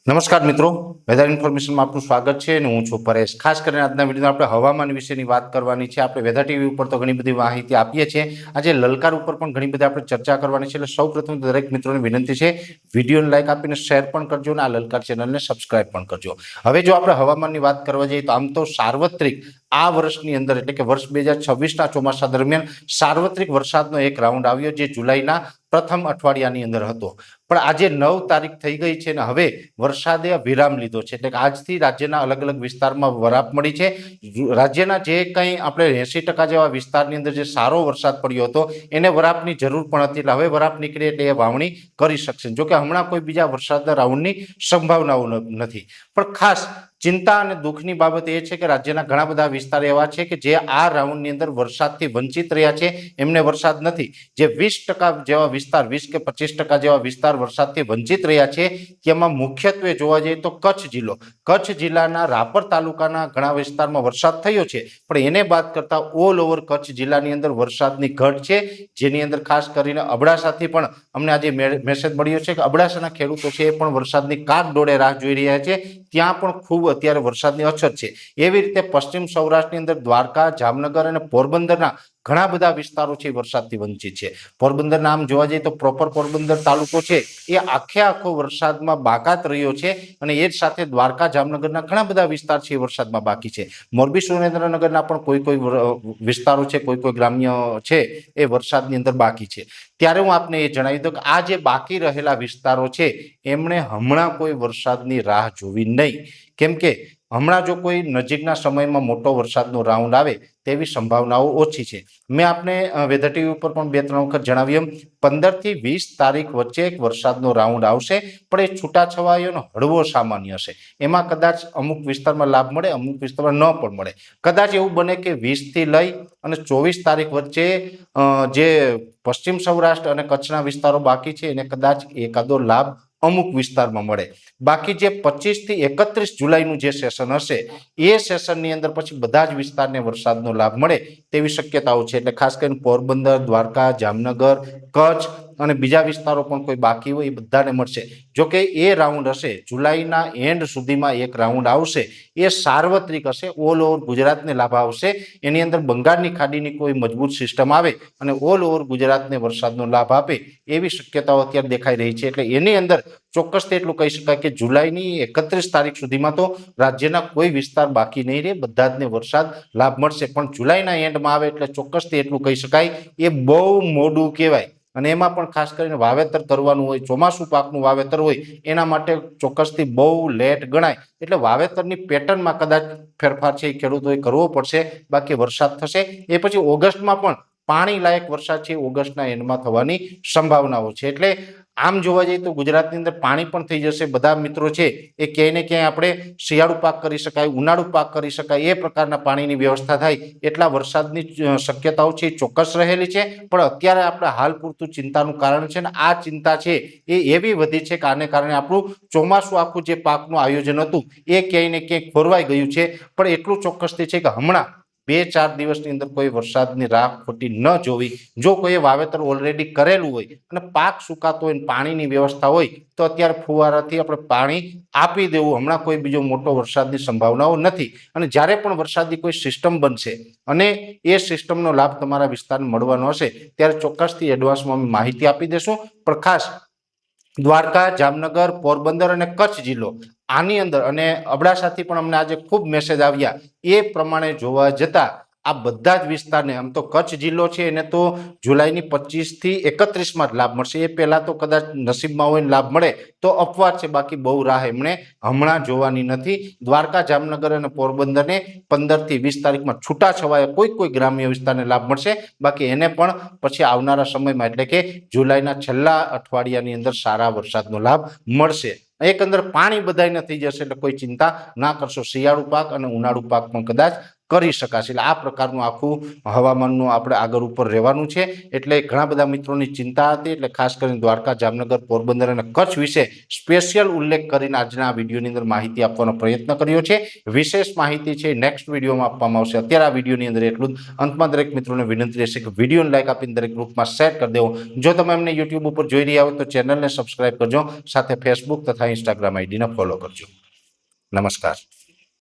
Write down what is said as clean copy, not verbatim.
નમસ્કાર મિત્રો, વેધર ઇન્ફોર્મેશનમાં આપનું સ્વાગત છે અને હું છું પરેશ। ખાસ કરીને આજના વિડીયોમાં આપણે હવામાન વિશેની વાત કરવાની છે। આપણે વેધર ટીવી ઉપર તો ઘણી બધી માહિતી આપીએ છીએ, આજે લલકાર ઉપર પણ ઘણી બધી આપણે ચર્ચા કરવાની છે। એટલે સૌપ્રથમ દરેક મિત્રોને વિનંતી છે, વિડીયોને લાઈક આપીને શેર પણ કરજો અને આ લલકાર ચેનલને સબસ્ક્રાઇબ પણ કરજો। હવે જો આપણે હવામાનની વાત કરવા જઈએ તો આમ તો સાર્વત્રિક આ વર્ષની અંદર એટલે કે વર્ષ 2026ના ચોમાસા દરમિયાન સાર્વત્રિક વરસાદનો એક રાઉન્ડ આવ્યો, જે જુલાઈના પ્રથમ અઠવાડિયાની અંદર હતો। પણ આજે 9 તારીખ થઈ ગઈ છે અને હવે વરસાદે વિરામ લીધો છે, એટલે કે આજથી રાજ્યના અલગ અલગ વિસ્તારમાં વરાપ મળી છે। રાજ્યના જે કંઈ આપણે 80% જેવા વિસ્તારની અંદર જે સારો વરસાદ પડ્યો હતો એને વરાપની જરૂર પણ હતી, એટલે હવે વરાપ નીકળે એટલે એ વાવણી કરી શકશે। જોકે હમણાં કોઈ બીજા વરસાદના રાઉન્ડની સંભાવનાઓ નથી, પણ ખાસ ચિંતા અને દુઃખની બાબત એ છે કે રાજ્યના ઘણા બધા વિસ્તાર એવા છે કે જે આ રાઉન્ડની અંદર વરસાદથી વંચિત રહ્યા છે, એમને વરસાદ નથી। જે 20% જેવા વિસ્તાર, 20 કે 25% જેવા વિસ્તાર વરસાદથી વંચિત રહ્યા છે, તેમાં મુખ્યત્વે જોવા જઈએ તો કચ્છ જિલ્લાના રાપર તાલુકાના ઘણા વિસ્તારમાં વરસાદ થયો છે, પણ એને બાદ કરતા ઓલ ઓવર કચ્છ જિલ્લાની અંદર વરસાદની ઘટ છે, જેની અંદર ખાસ કરીને અબડાસાથી પણ અમને આજે મેસેજ મળ્યો છે કે અબડાસાના ખેડૂતો છે એ પણ વરસાદની કાગ ડોળે રાહ જોઈ રહ્યા છે, ત્યાં પણ ખૂબ અત્યારે વરસાદની અછત છે। એવી રીતે પશ્ચિમ સૌરાષ્ટ્રની અંદર દ્વારકા, જામનગર અને પોરબંદરના ઘણા બધા વિસ્તારો છે વરસાદથી વંચિત છે। પોરબંદરના આમ જોવા જઈએ તો પ્રોપર પોરબંદર તાલુકો છે એ આખો વરસાદમાં બાકાત રહ્યો છે, અને એ જ સાથે દ્વારકા, જામનગરના ઘણા બધા વિસ્તાર છે એ વરસાદમાં બાકી છે। મોરબી, સુરેન્દ્રનગરના પણ કોઈ વિસ્તારો છે, કોઈ ગ્રામ્ય છે એ વરસાદની અંદર બાકી છે। ત્યારે હું આપને એ જણાવી દઉં કે આ જે બાકી રહેલા વિસ્તારો છે એમણે હમણાં કોઈ વરસાદની રાહ જોવી નહીં, કેમ કે હમણાં જો કોઈ નજીકના સમયમાં મોટો વરસાદનો રાઉન્ડ આવે તેવી સંભાવનાઓ ઓછી છે। મેં આપને વેધર ટીવી ઉપર પણ 2-3 વખત જણાવ્યું એમ 15 થી 20 તારીખ વચ્ચે એક વરસાદનો રાઉન્ડ આવશે, પણ એ છૂટાછવાયો હળવો સામાન્ય હશે। એમાં કદાચ અમુક વિસ્તારમાં લાભ મળે, અમુક વિસ્તારમાં ન પણ મળે। કદાચ એવું બને કે 20 થી લઈ અને 24 તારીખ વચ્ચે જે પશ્ચિમ સૌરાષ્ટ્ર અને કચ્છના વિસ્તારો બાકી છે એને કદાચ એકાદો લાભ અમુક વિસ્તારમાં મળે। બાકી જે 25 થી 31 જુલાઈનું જે સેશન હશે એ સેશનની અંદર પછી બધા જ વિસ્તારને વરસાદનો લાભ મળે તેવી શક્યતાઓ છે। એટલે ખાસ કરીને પોરબંદર, દ્વારકા, જામનગર, કચ્છ અને બીજા વિસ્તારો પણ કોઈ બાકી હોય એ બધાને મળશે। જોકે એ રાઉન્ડ હશે જુલાઈના એન્ડ સુધીમાં એક રાઉન્ડ આવશે, એ સાર્વત્રિક હશે, ઓલ ઓવર ગુજરાતને લાભ આવશે। એની અંદર બંગાળની ખાડીની કોઈ મજબૂત સિસ્ટમ આવે અને ઓલ ઓવર ગુજરાતને વરસાદનો લાભ આપે એવી શક્યતાઓ અત્યારે દેખાઈ રહી છે। એટલે એની અંદર ચોક્કસ એટલું કહી શકાય કે જુલાઈની 31 તારીખ સુધીમાં તો રાજ્યના કોઈ વિસ્તાર બાકી નહીં રહે, બધા જને વરસાદ લાભ મળશે। પણ જુલાઈના એન્ડમાં આવે એટલે ચોક્કસથી એટલું કહી શકાય એ બહુ મોડું કહેવાય, અને એમાં પણ ખાસ કરીને વાવેતર કરવાનું હોય, ચોમાસું પાકનું વાવેતર હોય, એના માટે ચોક્કસથી બહુ લેટ ગણાય। એટલે વાવેતરની પેટર્નમાં કદાચ ફેરફાર છે એ ખેડૂતોએ કરવો પડશે, બાકી વરસાદ થશે એ પછી ઓગસ્ટમાં પણ પાણી લાયક વરસાદ છે ઓગસ્ટના એન્ડમાં થવાની સંભાવનાઓ છે। એટલે આમ જોવા જઈએ તો ગુજરાતની અંદર પાણી પણ થઈ જશે। બધા મિત્રો છે એ ક્યાંય ને ક્યાંય આપણે શિયાળુ પાક કરી શકાય, ઉનાળુ પાક કરી શકાય એ પ્રકારના પાણીની વ્યવસ્થા થાય એટલા વરસાદની શક્યતાઓ છે એ ચોક્કસ રહેલી છે। પણ અત્યારે આપણે હાલ પૂરતું ચિંતાનું કારણ છે, ને આ ચિંતા છે એ એવી વધી છે કે આને કારણે આપણું ચોમાસું આખું જે પાકનું આયોજન હતું એ ક્યાંય ને ક્યાંય ખોરવાઈ ગયું છે। પણ એટલું ચોક્કસથી છે કે હમણાં 2-4 દિવસની અંદર કોઈ વરસાદની રાહ ખોટી ન જોવી। જો કોઈ વાવેતર ઓલરેડી કરેલું હોય અને પાક સુકાતો હોય, પાણીની વ્યવસ્થા હોય તો અત્યારે ફુવારાથી આપણે પાણી આપી દેવું। હમણાં કોઈ બીજો મોટો વરસાદની સંભાવનાઓ નથી, અને જ્યારે પણ વરસાદની કોઈ સિસ્ટમ બનશે અને એ સિસ્ટમનો લાભ તમારા વિસ્તારને મળવાનો હશે ત્યારે ચોક્કસથી એડવાન્સમાં અમે માહિતી આપી દેશું। પણ ખાસ દ્વારકા, જામનગર, પોરબંદર અને કચ્છ જિલ્લો આની અંદર અને અબડાસાથી પણ અમને આજે ખૂબ મેસેજ આવ્યા એ પ્રમાણે જોવા જતા આ બધા જ વિસ્તારને, આમ તો કચ્છ જિલ્લો છે એને તો જુલાઈની 25 થી 31માં જ લાભ મળશે, એ પહેલા તો કદાચ નસીબમાં હોય લાભ મળે તો અપવાદ છે, બાકી બહુ રાહ એમણે હમણાં જોવાની નથી। દ્વારકા, જામનગર અને પોરબંદરને 15 થી 20 તારીખમાં છૂટાછવાયા કોઈ ગ્રામ્ય વિસ્તારને લાભ મળશે, બાકી એને પણ પછી આવનારા સમયમાં એટલે કે જુલાઈના છેલ્લા અઠવાડિયાની અંદર સારા વરસાદનો લાભ મળશે। એકંદર પાણી બધાને થઈ જશે એટલે કોઈ ચિંતા ના કરશો। શિયાળુ પાક અને ઉનાળુ પાક પણ કદાચ કરી શકાશે। એટલે આ પ્રકારનું આખું હવામાનનું આપણે આગળ ઉપર રહેવાનું છે। એટલે ઘણા બધા મિત્રોની ચિંતા હતી, એટલે ખાસ કરીને દ્વારકા, જામનગર, પોરબંદર અને કચ્છ વિશે સ્પેશિયલ ઉલ્લેખ કરીને આજના આ વિડીયોની અંદર માહિતી આપવાનો પ્રયત્ન કર્યો છે। વિશેષ માહિતી છે નેક્સ્ટ વિડીયોમાં આપવામાં આવશે। અત્યારે આ વિડીયોની અંદર એટલું જ। અંતમાં દરેક મિત્રોને વિનંતી રહેશે કે વિડીયોને લાઈક આપીને દરેક ગ્રુપમાં શેર કરી દેવો। જો તમે અમને યુટ્યુબ ઉપર જોઈ રહ્યા હો તો ચેનલને સબસ્ક્રાઇબ કરજો, સાથે ફેસબુક તથા ઇન્સ્ટાગ્રામ આઈડીને ફોલો કરજો। નમસ્કાર।